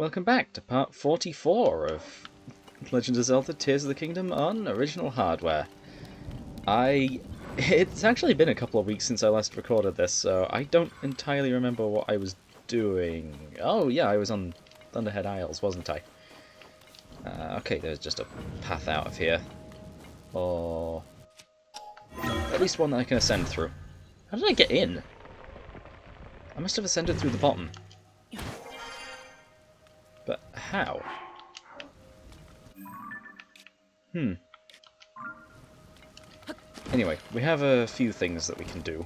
Welcome back to part 44 of Legend of Zelda Tears of the Kingdom on original hardware. It's actually been a couple of weeks since I last recorded this, so I don't entirely remember what I was doing. Oh yeah, I was on Thunderhead Isles, wasn't I? Okay, there's just a path out of here. Or at least one that I can ascend through. How did I get in? I must have ascended through the bottom. But how? Anyway, we have a few things that we can do.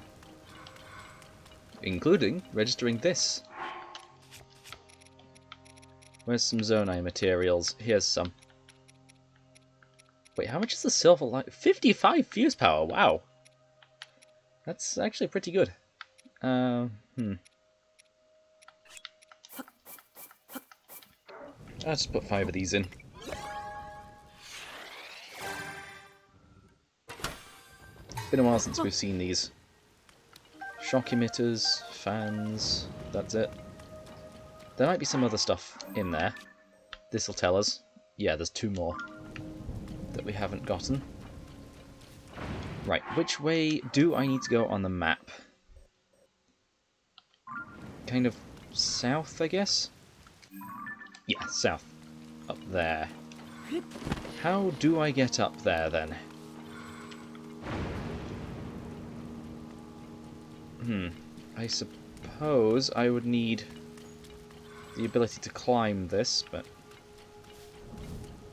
Including registering this. Where's some Zonai materials? Here's some. Wait, how much is the silver light? 55 fuse power, wow! That's actually pretty good. I'll just put 5 of these in. Been a while since we've seen these. Shock emitters, fans, that's it. There might be some other stuff in there. This'll tell us. Yeah, there's 2 more that we haven't gotten. Right, which way do I need to go on the map? Kind of south, I guess? Yeah, south. Up there. How do I get up there, then? I suppose I would need the ability to climb this, but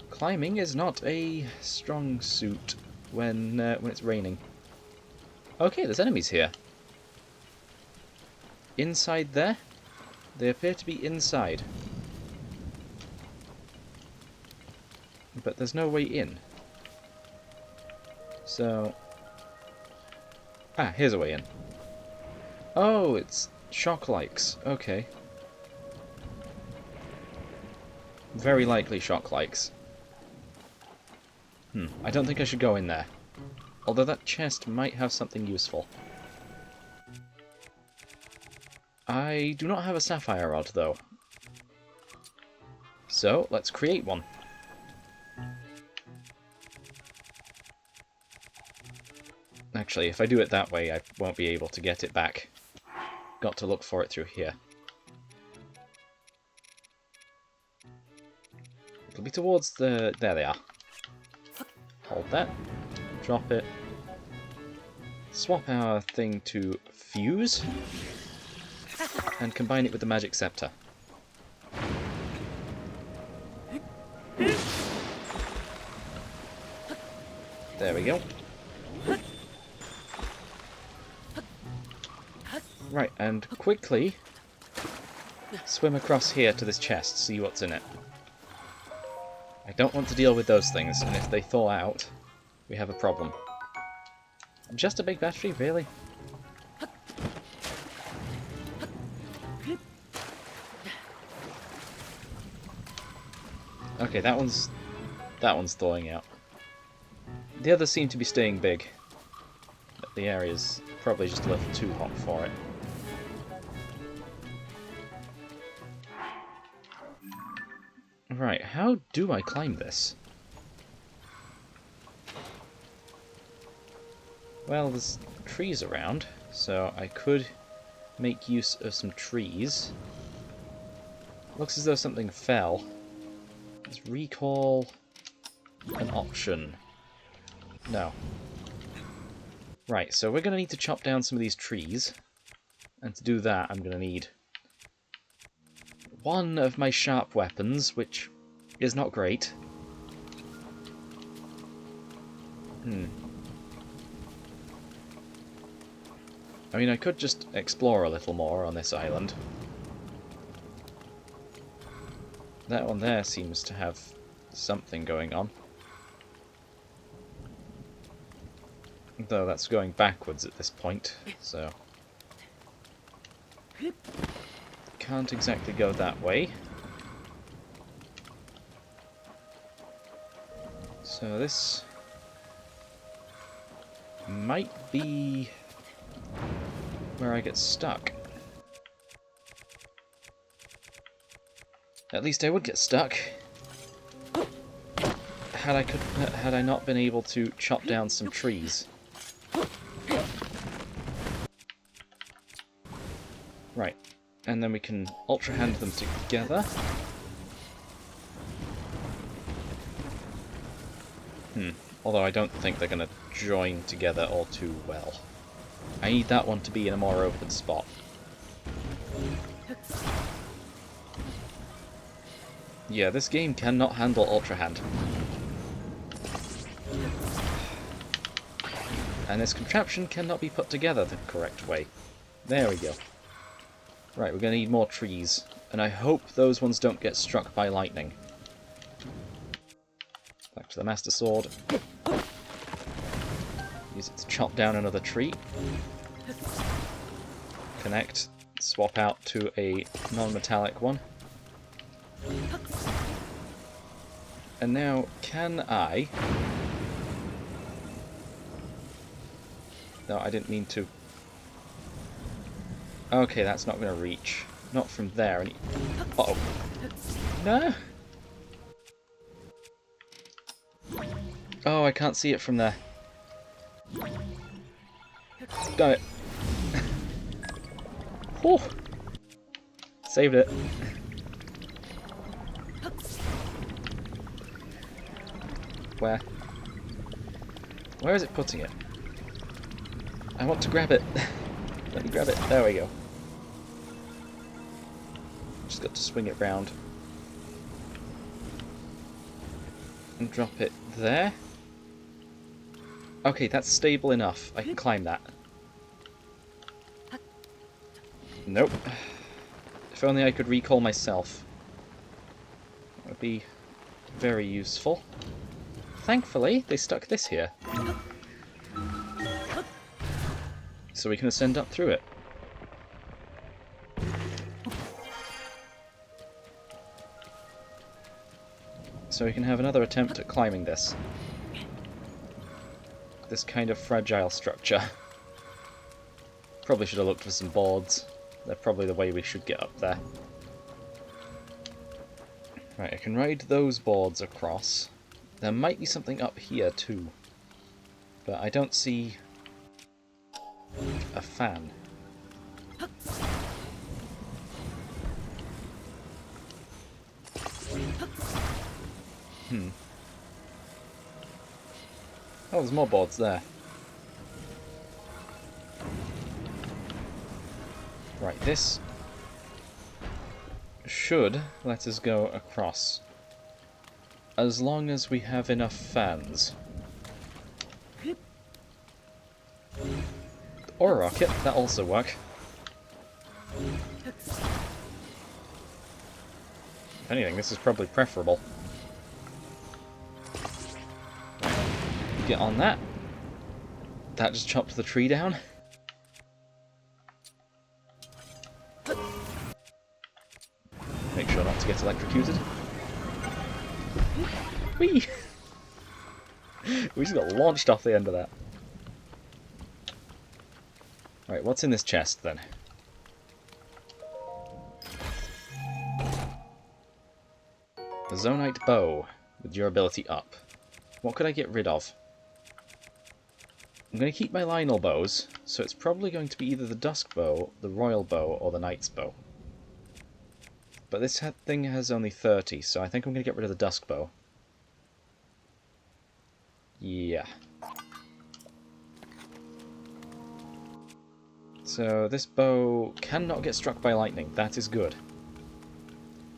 climbing is not a strong suit when it's raining. Okay, there's enemies here. Inside there? They appear to be inside. But there's no way in. So... Ah, here's a way in. Oh, it's shock likes. Okay. Very likely shock likes. I don't think I should go in there. Although that chest might have something useful. I do not have a sapphire rod, though. So, let's create one. Actually, if I do it that way, I won't be able to get it back. Got to look for it through here. It'll be towards the... There they are. Hold that. Drop it. Swap our thing to fuse. And combine it with the magic scepter. There we go. Right, and quickly swim across here to this chest, see what's in it. I don't want to deal with those things, and if they thaw out, we have a problem. Just a big battery, really? Okay, that one's thawing out. The others seem to be staying big, but the area's probably just a little too hot for it. Right, how do I climb this? Well, there's trees around, so I could make use of some trees. Looks as though something fell. Is recall an option? No. Right, so we're going to need to chop down some of these trees. And to do that, I'm going to need one of my sharp weapons, which is not great. I mean, I could just explore a little more on this island. That one there seems to have something going on. Though that's going backwards at this point, so... Can't exactly go that way. So this might be where I get stuck. At least I would get stuck. Had I not been able to chop down some trees. Right, and then we can Ultra Hand them together. Although I don't think they're going to join together all too well. I need that one to be in a more open spot. Yeah, this game cannot handle Ultra Hand. And this contraption cannot be put together the correct way. There we go. Right, we're going to need more trees. And I hope those ones don't get struck by lightning. Back to the Master Sword. Use it to chop down another tree. Connect. Swap out to a non-metallic one. And now, can I... No, I didn't mean to... Okay, that's not going to reach. Not from there. Uh-oh. No! Oh, I can't see it from there. Got it. Whew. Saved it. Where? Where is it putting it? I want to grab it. Let me grab it. There we go. Just got to swing it round. And drop it there. Okay, that's stable enough. I can climb that. Nope. If only I could recall myself. That would be very useful. Thankfully, they stuck this here. So we can ascend up through it. So we can have another attempt at climbing this. This kind of fragile structure. Probably should have looked for some boards. They're probably the way we should get up there. Right, I can ride those boards across. There might be something up here too. But I don't see a fan. Oh, there's more boards there. Right, this should let us go across. As long as we have enough fans. Or a rocket, that also work. If anything, this is probably preferable. Get on that. That just chopped the tree down. Make sure not to get electrocuted. Whee! We just got launched off the end of that. Right, what's in this chest then? A Zonite bow with durability up. What could I get rid of? I'm going to keep my Lionel bows, so it's probably going to be either the Dusk bow, the Royal bow, or the Knight's bow. But this thing has only 30, so I think I'm going to get rid of the Dusk bow. Yeah. So this bow cannot get struck by lightning. That is good.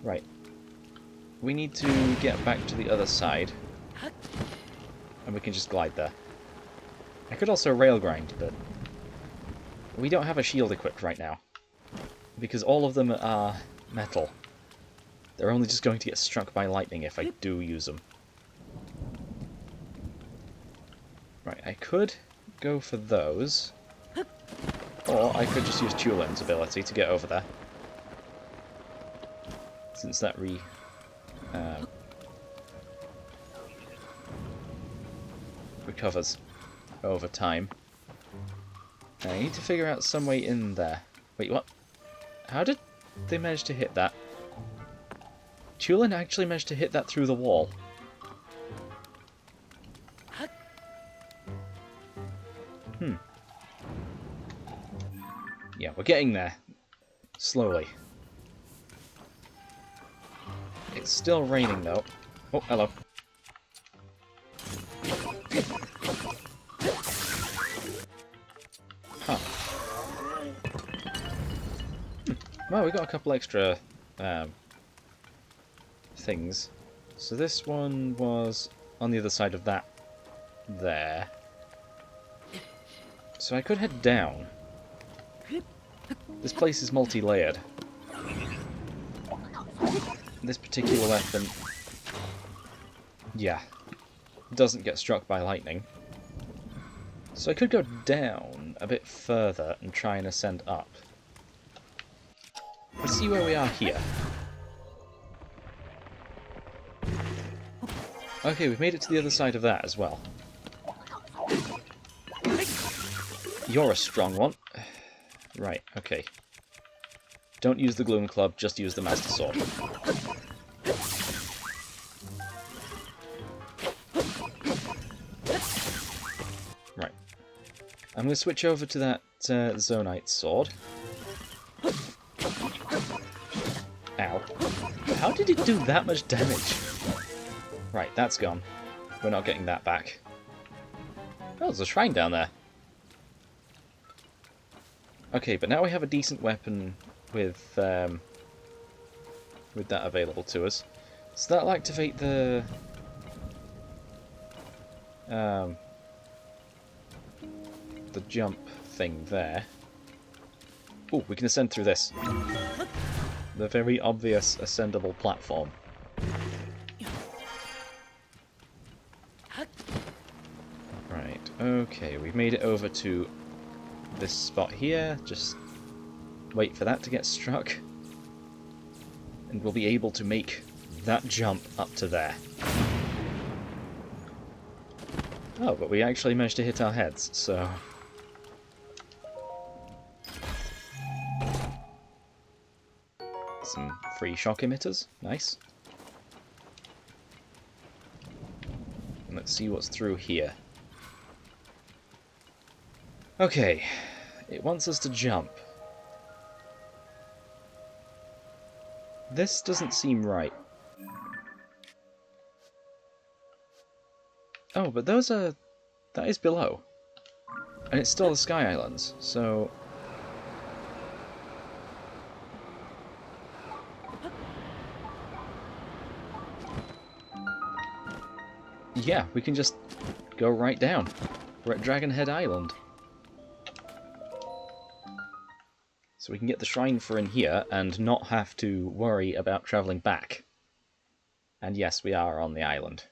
Right. We need to get back to the other side. And we can just glide there. I could also rail grind, but we don't have a shield equipped right now. Because all of them are metal. They're only just going to get struck by lightning if I do use them. Right, I could go for those. Or I could just use Tulin's ability to get over there. Since that recovers over time. I need to figure out some way in there. Wait, what? How did they manage to hit that? Tulin actually managed to hit that through the wall. Yeah, we're getting there. Slowly. It's still raining, though. Oh, hello. Huh. Well, we got a couple extra things. So this one was on the other side of that there. So I could head down. This place is multi-layered. This particular weapon, yeah, doesn't get struck by lightning. So I could go down a bit further and try and ascend up. Let's see where we are here. Okay, we've made it to the other side of that as well. You're a strong one. Right, okay. Don't use the Gloom Club, just use the Master Sword. Right. I'm going to switch over to that Zonite Sword. Ow. How did it do that much damage? Right, that's gone. We're not getting that back. Oh, there's a shrine down there. Okay, but now we have a decent weapon with that available to us. So that'll activate the jump thing there. Oh, we can ascend through this. The very obvious ascendable platform. Right, okay, we've made it over to this spot here. Just wait for that to get struck. And we'll be able to make that jump up to there. Oh, but we actually managed to hit our heads, so... Some free shock emitters. Nice. And let's see what's through here. Okay. It wants us to jump. This doesn't seem right. Oh, but those are... that is below. And it's still the Sky Islands, so... yeah, we can just go right down. We're at Dragonhead Island. So we can get the shrine for in here and not have to worry about travelling back. And yes, we are on the island.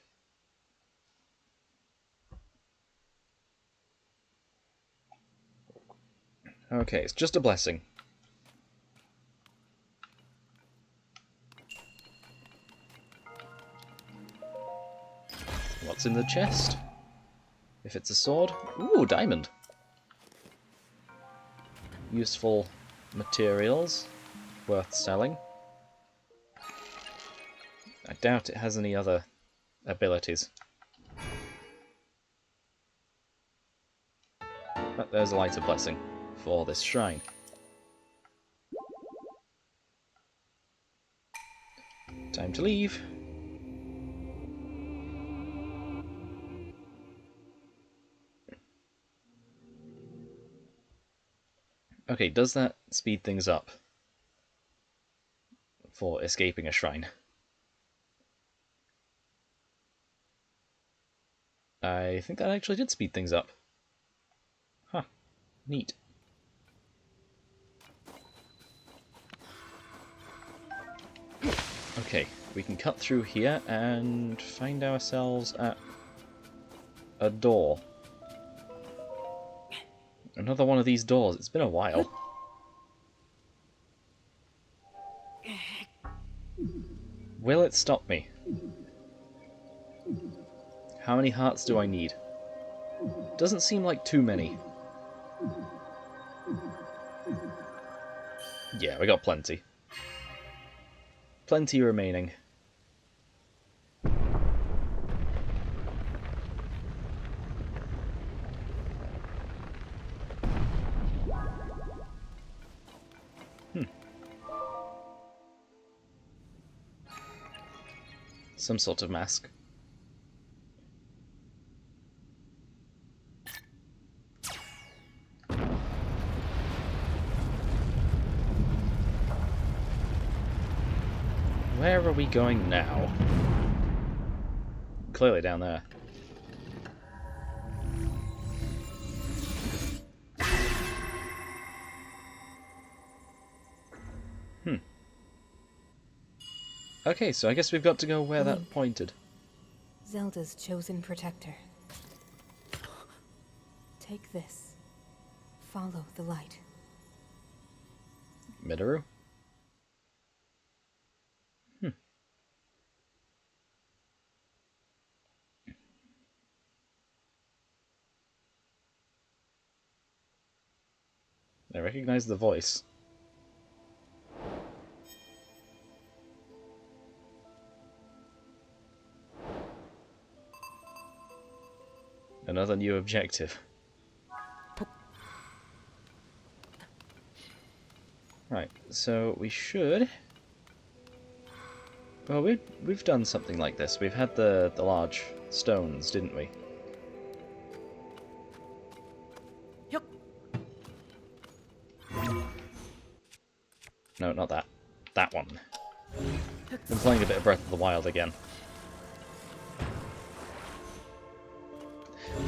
Okay, it's just a blessing. What's in the chest? If it's a sword... ooh, diamond! Useful materials. Worth selling. I doubt it has any other abilities. But there's a light of blessing for this shrine. Time to leave. Okay, does that speed things up for escaping a shrine? I think that actually did speed things up. Huh. Neat. Okay, we can cut through here and find ourselves at a door. Another one of these doors. It's been a while. Will it stop me? How many hearts do I need? Doesn't seem like too many. Yeah, we got plenty. Plenty remaining. some sort of mask. Where are we going now? Clearly down there. Okay, so I guess we've got to go where that pointed. Zelda's chosen protector. Take this. Follow the light. Midoru? I recognize the voice. Another new objective. Right, so we should... Well, we've done something like this. We've had the large stones, didn't we? No, not that. That one. Been playing a bit of Breath of the Wild again.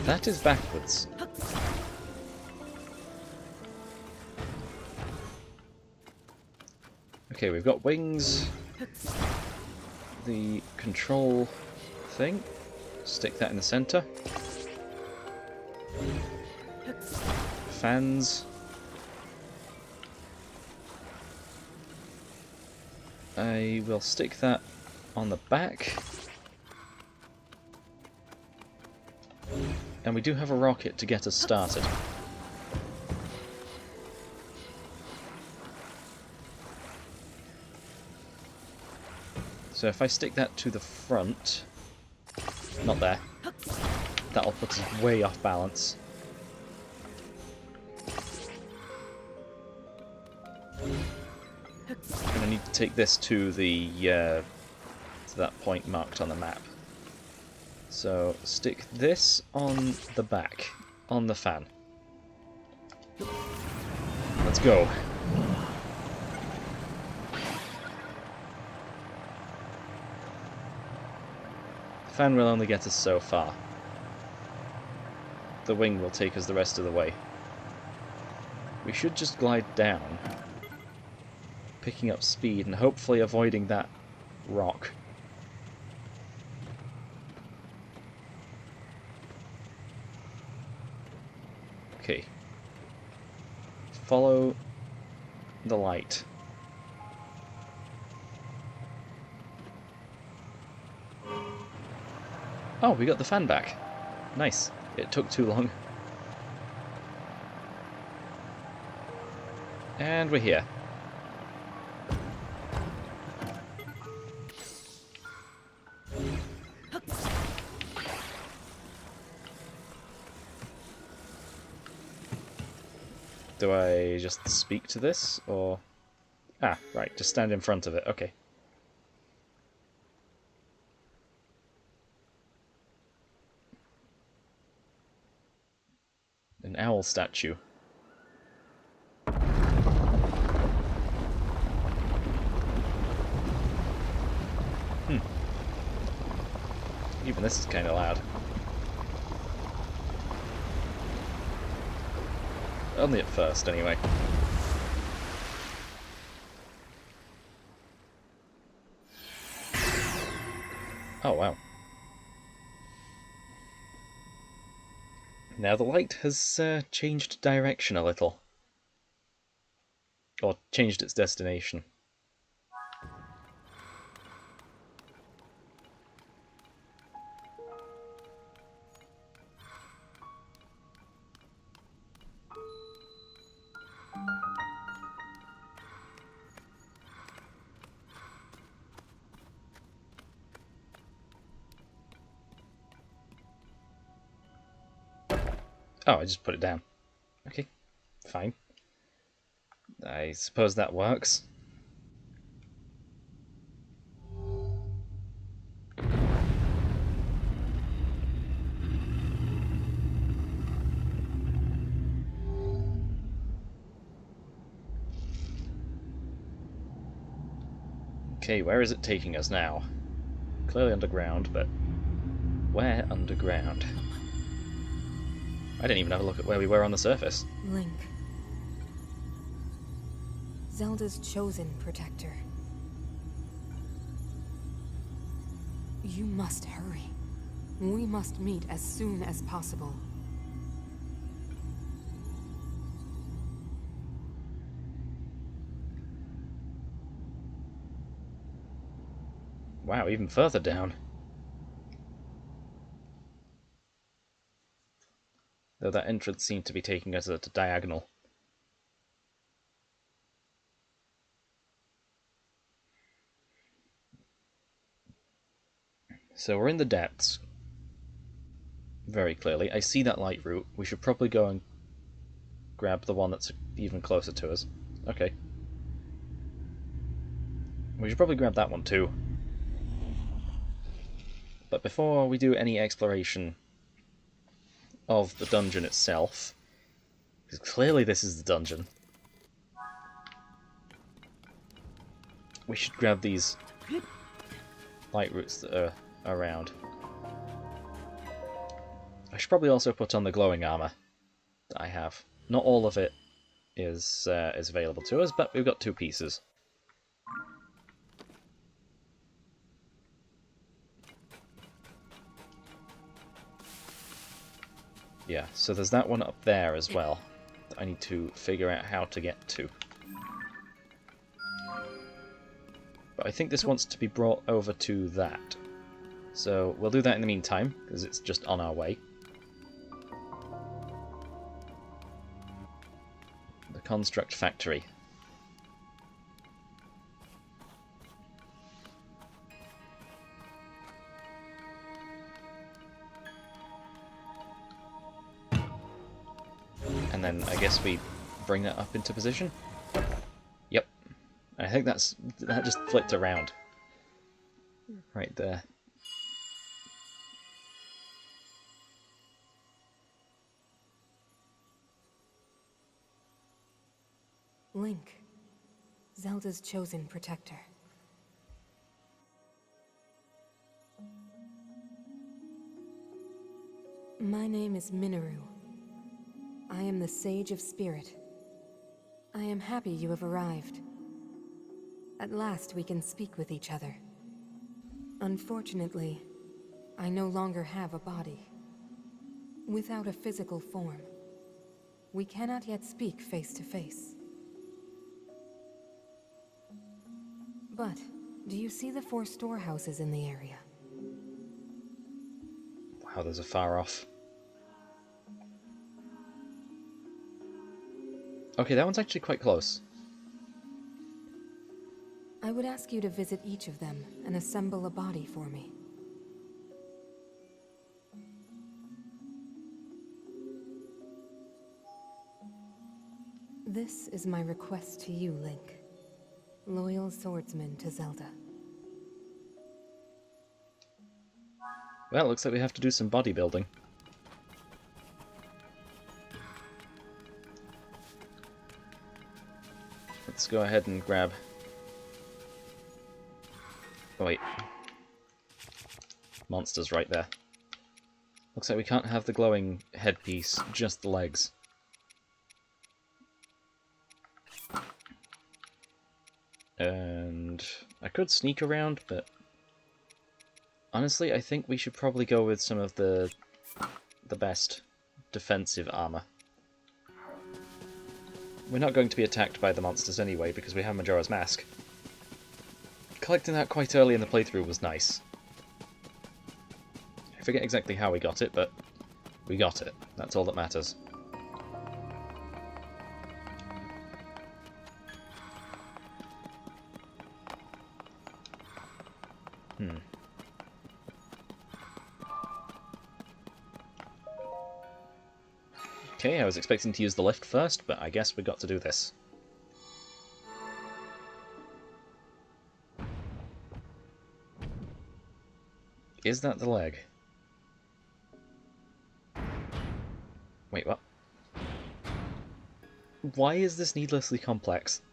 That is backwards. Okay, we've got wings. The control thing. Stick that in the center. Fans. I will stick that on the back. And we do have a rocket to get us started. So if I stick that to the front, not there, that'll put us way off balance. And I need to take this to the to that point marked on the map. So stick this on the back, on the fan. Let's go. The fan will only get us so far. The wing will take us the rest of the way. We should just glide down, picking up speed and hopefully avoiding that rock. Okay. Follow the light. Oh, we got the fan back. Nice. It took too long. And we're here. Do I just speak to this, or... Ah, right, just stand in front of it, okay. An owl statue. Even this is kind of loud. Only at first, anyway. Oh, wow. Now the light has changed direction a little. Or changed its destination. Oh, I just put it down. Okay, fine. I suppose that works. Okay, where is it taking us now? Clearly underground, but where underground? I didn't even have a look at where we were on the surface. Link. Zelda's chosen protector. You must hurry. We must meet as soon as possible. Wow, even further down. Though that entrance seemed to be taking us at a diagonal. So we're in the depths. Very clearly. I see that light route. We should probably go and grab the one that's even closer to us. Okay. We should probably grab that one too. But before we do any exploration of the dungeon itself, because clearly this is the dungeon, we should grab these light roots that are around. I should probably also put on the glowing armor that I have. Not all of it is available to us, but we've got 2 pieces. Yeah, so there's that one up there as well that I need to figure out how to get to. But I think this wants to be brought over to that. So we'll do that in the meantime, because it's just on our way. The Construct Factory. And then I guess we bring that up into position. Yep. I think that just flipped around. Right there. Link. Zelda's chosen protector. My name is Minoru. I am the Sage of Spirit. I am happy you have arrived. At last we can speak with each other. Unfortunately, I no longer have a body. Without a physical form, we cannot yet speak face to face. But, do you see the 4 storehouses in the area? Wow, there's a far off. Okay, that one's actually quite close. I would ask you to visit each of them and assemble a body for me. This is my request to you, Link. Loyal swordsman to Zelda. Well, it looks like we have to do some bodybuilding. Let's go ahead and grab... Oh wait. Monster's right there. Looks like we can't have the glowing headpiece, just the legs. And I could sneak around, but honestly, I think we should probably go with some of the best defensive armor. We're not going to be attacked by the monsters anyway, because we have Majora's Mask. Collecting that quite early in the playthrough was nice. I forget exactly how we got it, but we got it. That's all that matters. Okay, I was expecting to use the lift first, but I guess we got to do this. Is that the leg? Wait, what? Why is this needlessly complex?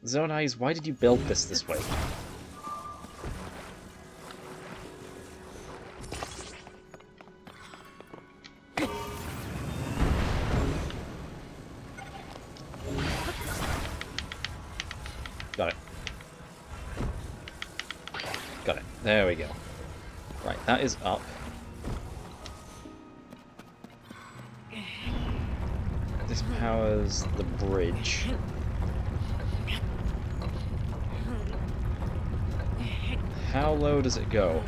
Zone Eyes, why did you build this way? Got it. Got it. There we go. Right, that is up. This powers the bridge. How low does it go?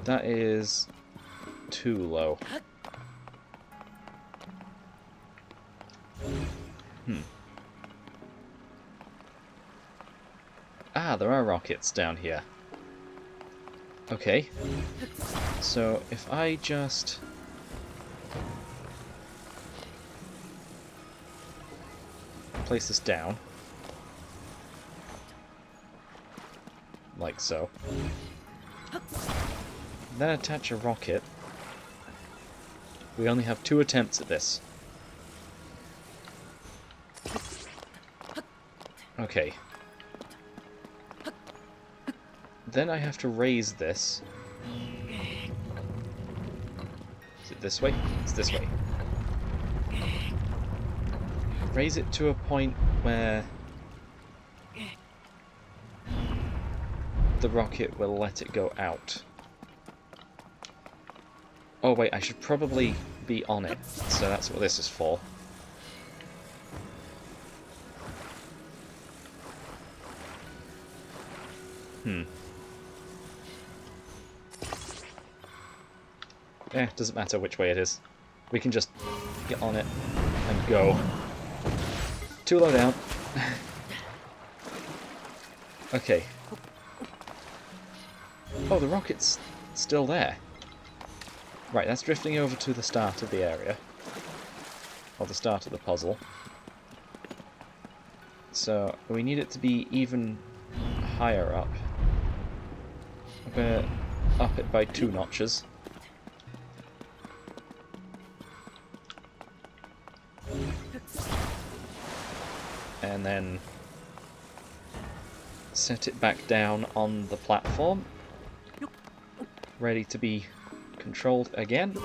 That is too low. Ah, there are rockets down here. Okay. So if I just... place this down. Like so. Then attach a rocket. We only have 2 attempts at this. Okay. Then I have to raise this. Is it this way? It's this way. Raise it to a point where the rocket will let it go out. Oh wait, I should probably be on it, so that's what this is for. Doesn't matter which way it is. We can just get on it and go. Too low down. Okay. Oh, the rocket's still there. Right, that's drifting over to the start of the area. Or the start of the puzzle. So, we need it to be even higher up. I'm gonna up it by 2 notches. And then set it back down on the platform, ready to be controlled again,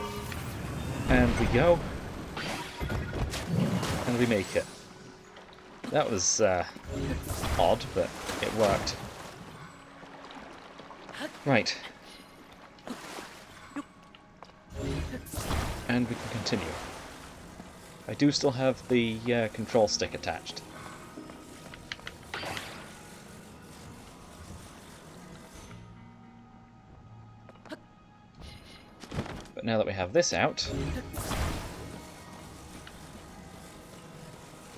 and we go, and we make it. That was odd, but it worked. Right. And we can continue. I do still have the control stick attached. But now that we have this out,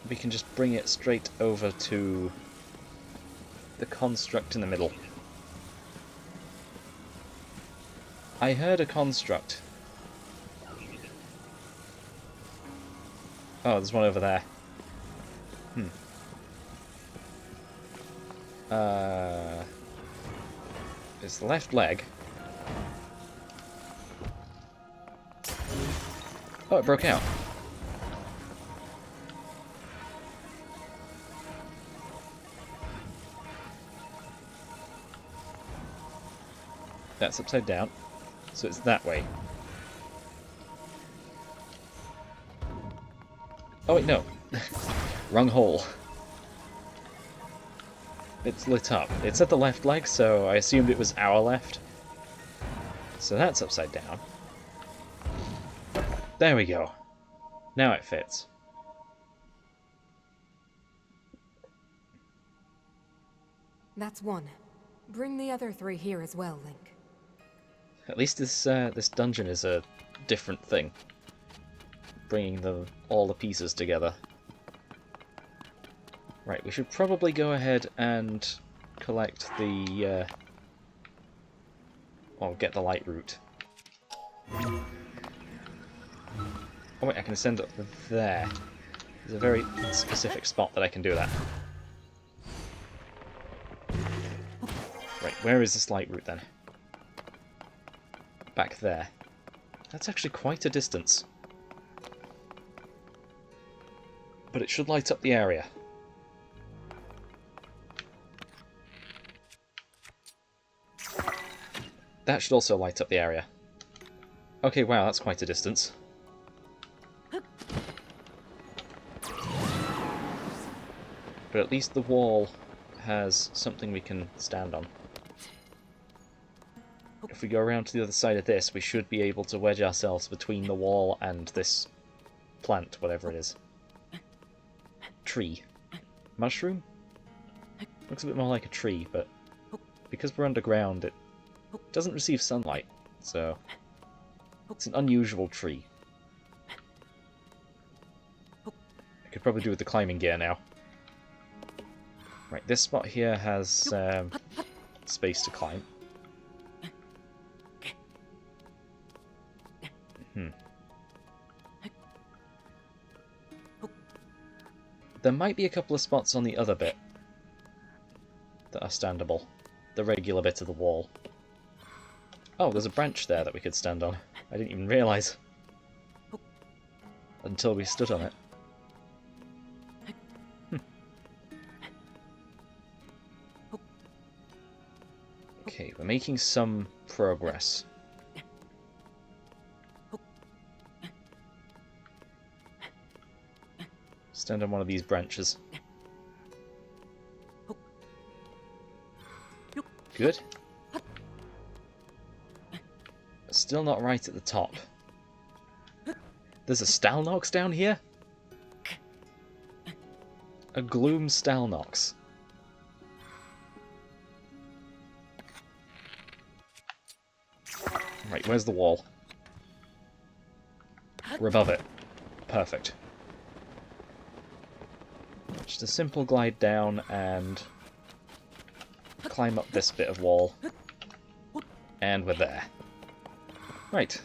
we can just bring it straight over to the construct in the middle. I heard a construct. Oh, there's one over there. It's the left leg. Oh, it broke out. That's upside down, so it's that way. Oh wait, no. Wrong hole. It's lit up. It's at the left leg, so I assumed it was our left. So that's upside down. There we go. Now it fits. That's 1. Bring the other 3 here as well, Link. At least this dungeon is a different thing. Bringing all the pieces together. Right, we should probably go ahead and collect the... or get the Lightroot. Oh wait, I can send it there. There's a very specific spot that I can do that. Right, where is this Lightroot then? Back there. That's actually quite a distance. but it should light up the area. That should also light up the area. Okay, wow, that's quite a distance. But at least the wall has something we can stand on. If we go around to the other side of this, we should be able to wedge ourselves between the wall and this plant, whatever it is. Tree. Mushroom? Looks a bit more like a tree, but because we're underground, it doesn't receive sunlight, so it's an unusual tree. I could probably do with the climbing gear now. Right, this spot here has space to climb. There might be a couple of spots on the other bit that are standable. The regular bit of the wall. Oh, there's a branch there that we could stand on. I didn't even realise. Until we stood on it. Okay, we're making some progress. Stand on one of these branches. Good. Still not right at the top. There's a Stalnox down here? A Gloom Stalnox. Right, where's the wall? We're above it. Perfect. Just a simple glide down and climb up this bit of wall. And we're there. Right.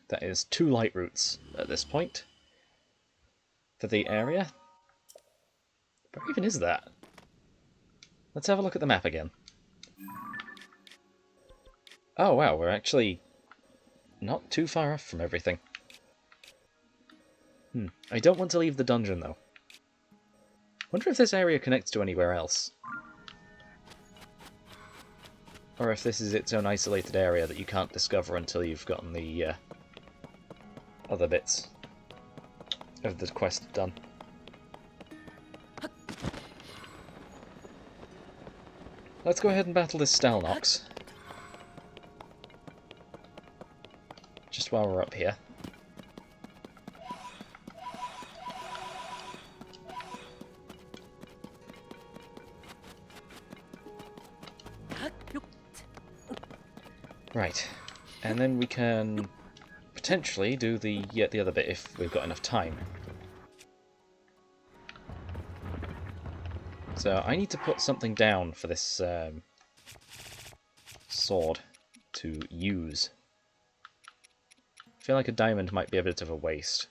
That is 2 Lightroots at this point for the area. Where even is that? Let's have a look at the map again. Oh wow, we're actually not too far off from everything. I don't want to leave the dungeon though. Wonder if this area connects to anywhere else. Or if this is its own isolated area that you can't discover until you've gotten the other bits of the quest done. Let's go ahead and battle this Stalnox. Just while we're up here. Right, and then we can potentially do the other bit if we've got enough time. So I need to put something down for this sword to use. I feel like a diamond might be a bit of a waste.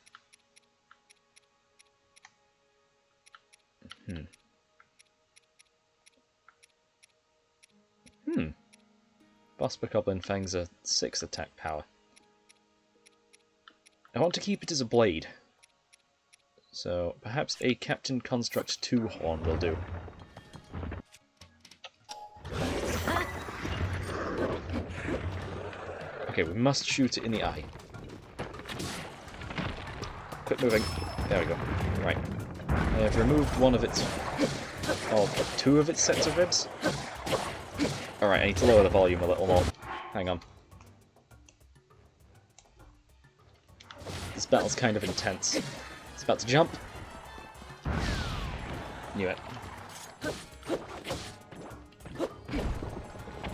Boss Bokoblin Fangs are 6 attack power. I want to keep it as a blade. So perhaps a Captain Construct 2 horn will do. Okay, we must shoot it in the eye. Quit moving. There we go. Right. I have removed one of its... or 2 of its sets of ribs. Alright, I need to lower the volume a little more. Hang on. This battle's kind of intense. It's about to jump. Knew it.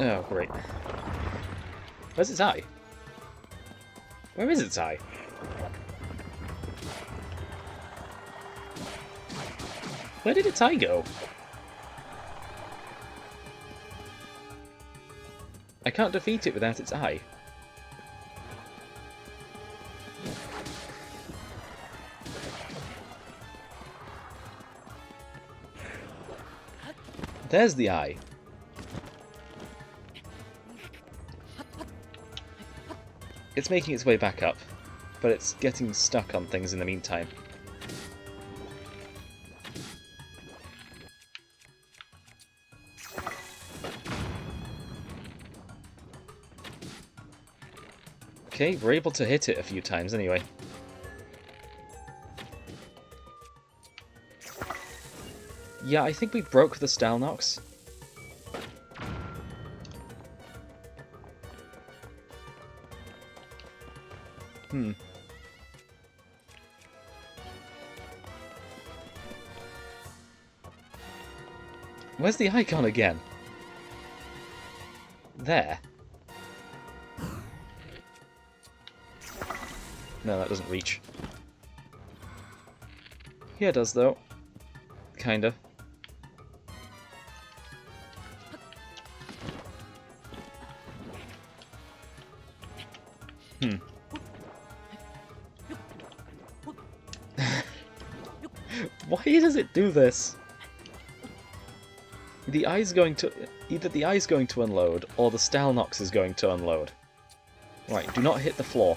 Oh, great. Where's its eye? Where is its eye? Where did its eye go? I can't defeat it without its eye. There's the eye. It's making its way back up, but it's getting stuck on things in the meantime. Okay, we're able to hit it a few times anyway. Yeah, I think we broke the Stalnox. Where's the icon again? There. No, that doesn't reach. Here does, though. Kinda. Why does it do this? The eye's going to... Either the eye's going to unload, or the Stalnox is going to unload. Right, do not hit the floor.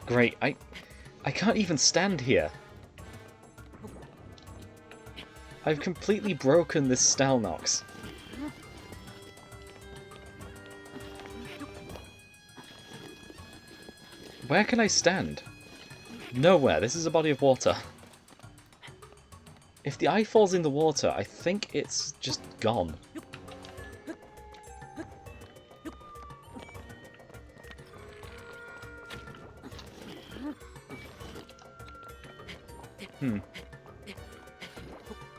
Great. I can't even stand here. I've completely broken this Stalnox. Where can I stand? Nowhere. This is a body of water. If the eye falls in the water, I think it's just gone.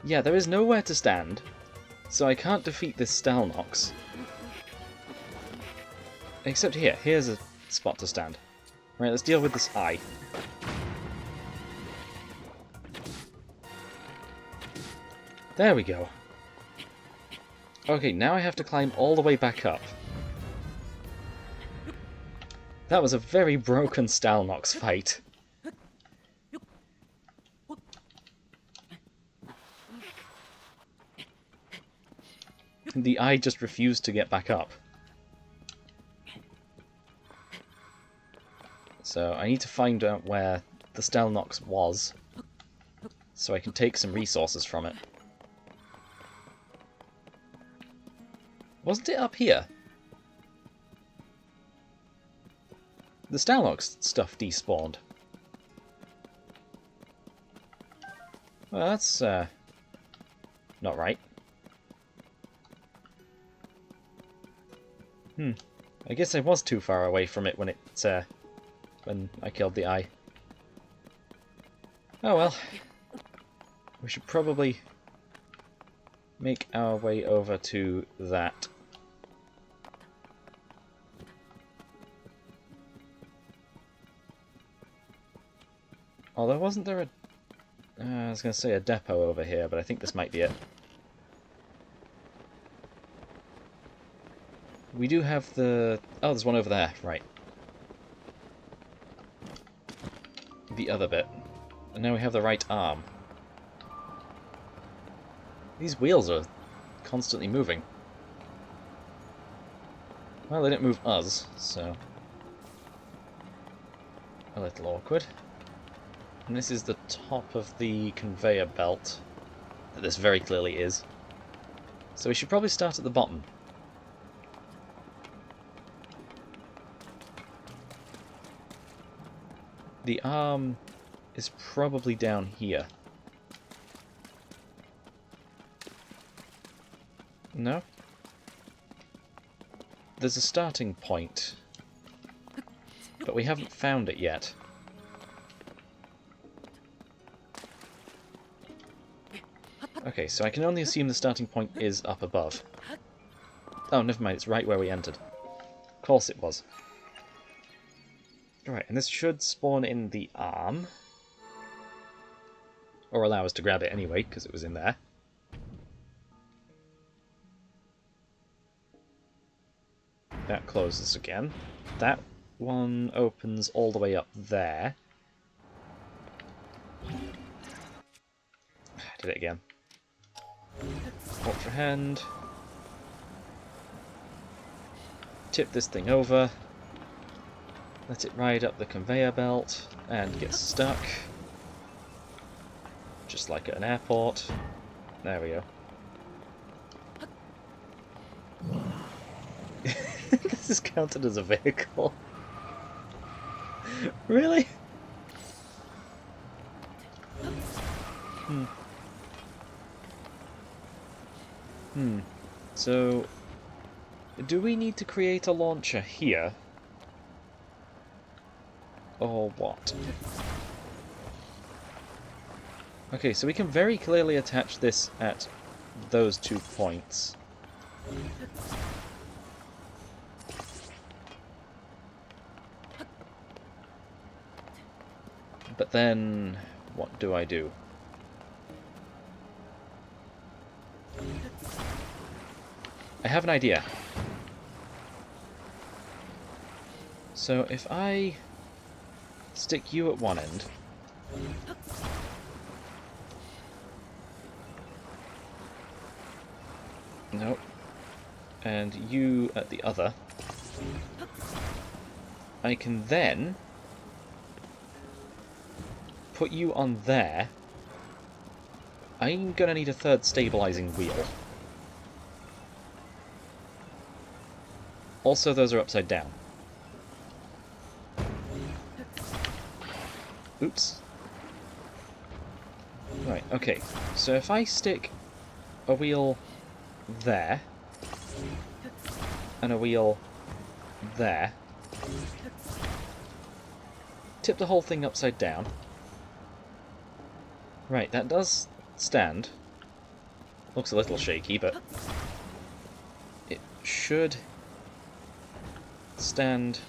Yeah, there is nowhere to stand, so I can't defeat this Stalnox. Except here. Here's a spot to stand. Right, let's deal with this eye. There we go. Okay, now I have to climb all the way back up. That was a very broken Stalnox fight. The eye just refused to get back up. So I need to find out where the Stalnox was, so I can take some resources from it. Wasn't it up here? The Stalnox stuff despawned. Well, that's not right. I guess I was too far away from it when when I killed the eye. Oh well. We should probably make our way over to that. Although wasn't there a... I was going to say a depot over here, but I think this might be it. We do have the... Oh, there's one over there, right. The other bit. And now we have the right arm. These wheels are constantly moving. Well, they didn't move us, so... a little awkward. And this is the top of the conveyor belt. That this very clearly is. So we should probably start at the bottom. The arm is probably down here. No? There's a starting point, but we haven't found it yet. Okay, so I can only assume the starting point is up above. Oh, never mind, it's right where we entered. Of course it was. Right, and this should spawn in the arm. Or allow us to grab it anyway, because it was in there. That closes again. That one opens all the way up there. look at it again. Ultra Hand. Tip this thing over. Let it ride up the conveyor belt and get stuck. Just like at an airport. There we go. This is counted as a vehicle. Really? So, do we need to create a launcher here? Or what? Okay, so we can very clearly attach this at those 2 points. But then, what do I do? I have an idea. So if I stick you at one end, nope, and you at the other, I can then put you on there. I'm gonna need a third stabilizing wheel. Also, those are upside down. Oops. Right, okay. So if I stick a wheel there, and a wheel there, tip the whole thing upside down. Right, that does stand. Looks a little shaky, but it should stand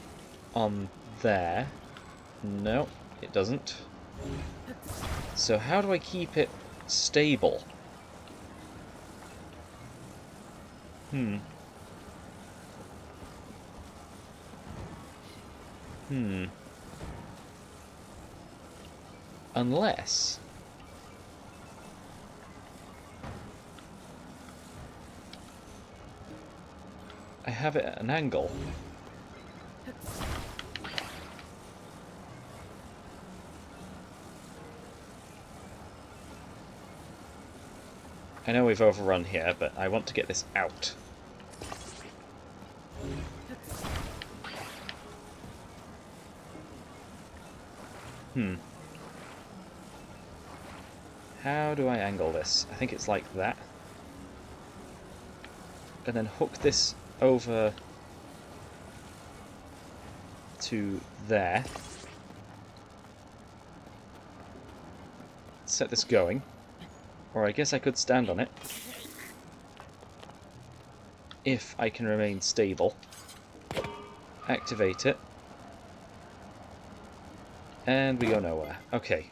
on there. No, it doesn't. So how do I keep it stable? Unless I have it at an angle. I know we've overrun here, but I want to get this out. How do I angle this? I think it's like that. And then hook this over to there. Set this going. Or I guess I could stand on it. If I can remain stable. Activate it. And we go nowhere. Okay.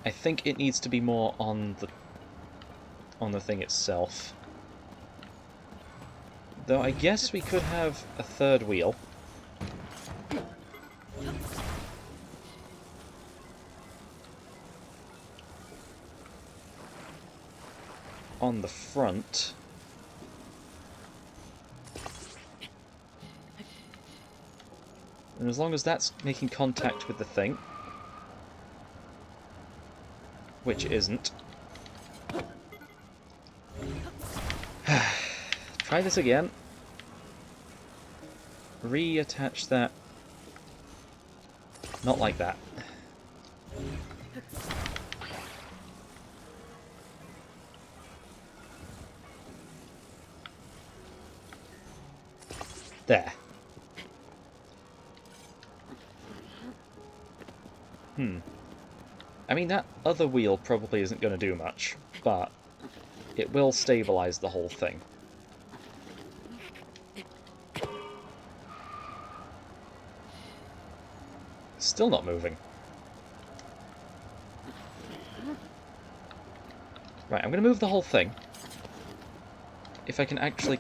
I think it needs to be more on the thing itself. Though I guess we could have a third wheel. On the front. And as long as that's making contact with the thing, which it isn't. Try this again. Reattach that. Not like that. There. I mean, that other wheel probably isn't going to do much, but it will stabilize the whole thing. Still not moving. Right, I'm going to move the whole thing. If I can actually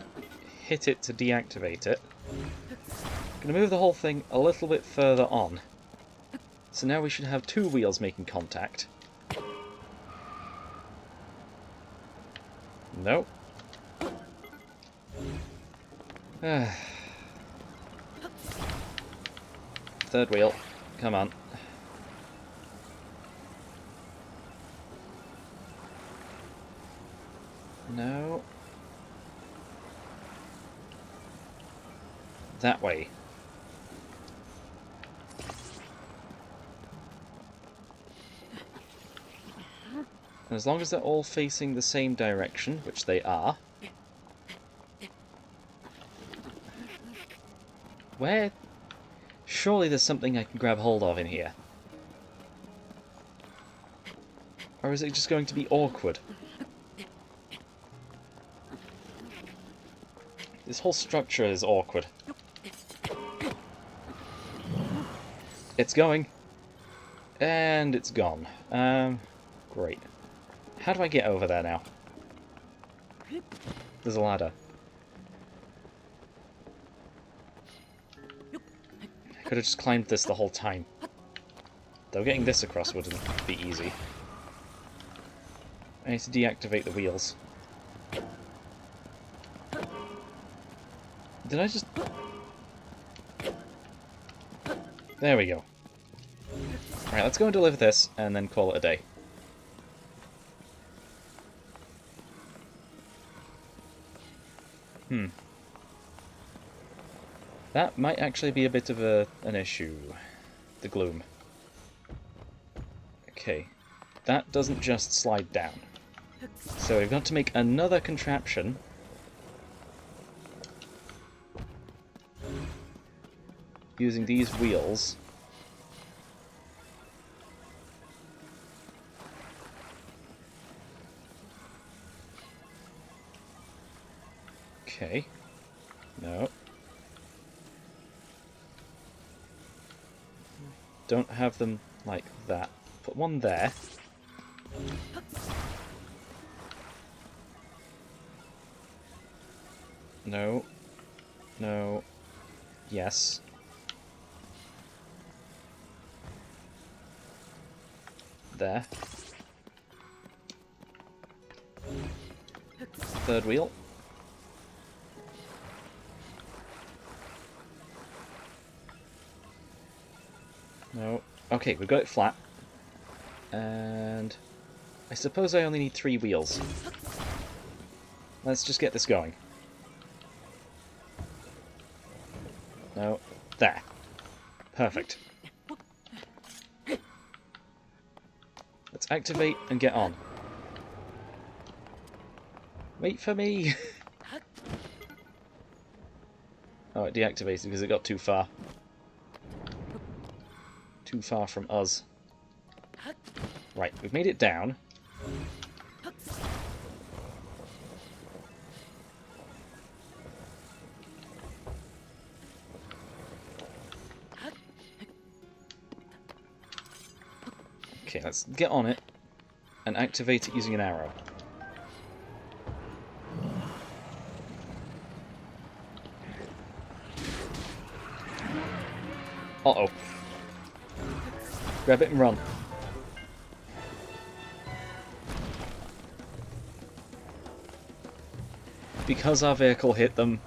hit it to deactivate it. I'm going to move the whole thing a little bit further on. So now we should have 2 wheels making contact. Nope. Third wheel. Come on. No. That way. And as long as they're all facing the same direction, which they are... Where? Surely there's something I can grab hold of in here. Or is it just going to be awkward? This whole structure is awkward. It's going. And it's gone. Great. How do I get over there now? There's a ladder. I could have just climbed this the whole time. Though getting this across wouldn't be easy. I need to deactivate the wheels. Did I just... There we go. Right, let's go and deliver this, and then call it a day. That might actually be a bit of an issue. The gloom. Okay. That doesn't just slide down. So we've got to make another contraption. Using these wheels. Okay. No. Don't have them like that. Put one there. No. No. Yes. There. Third wheel. No. Okay, we've got it flat. And I suppose I only need 3 wheels. Let's just get this going. No. There. Perfect. Let's activate and get on. Wait for me! Oh, it deactivated because it got too far. Too far from us. Right, we've made it down. Okay, let's get on it and activate it using an arrow. Uh-oh. Grab it and run. Because our vehicle hit them,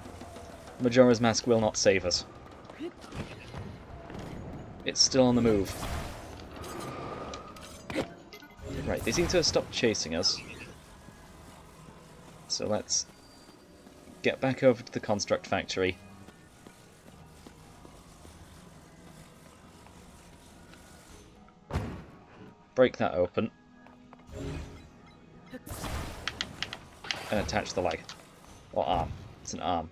Majora's Mask will not save us. It's still on the move. Right, they seem to have stopped chasing us. So let's get back over to the construct factory. Break that open. And attach the leg. Or arm. It's an arm.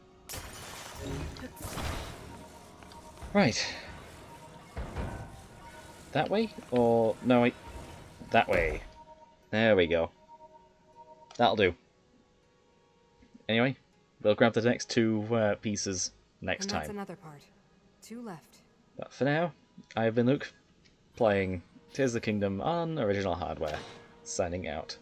Right. That way? Or... no, wait. That way. There we go. That'll do. Anyway, we'll grab the next 2 pieces next time. And that's another part. 2 left. But for now, I've been Luke, playing Tears of the Kingdom on original hardware. Signing out.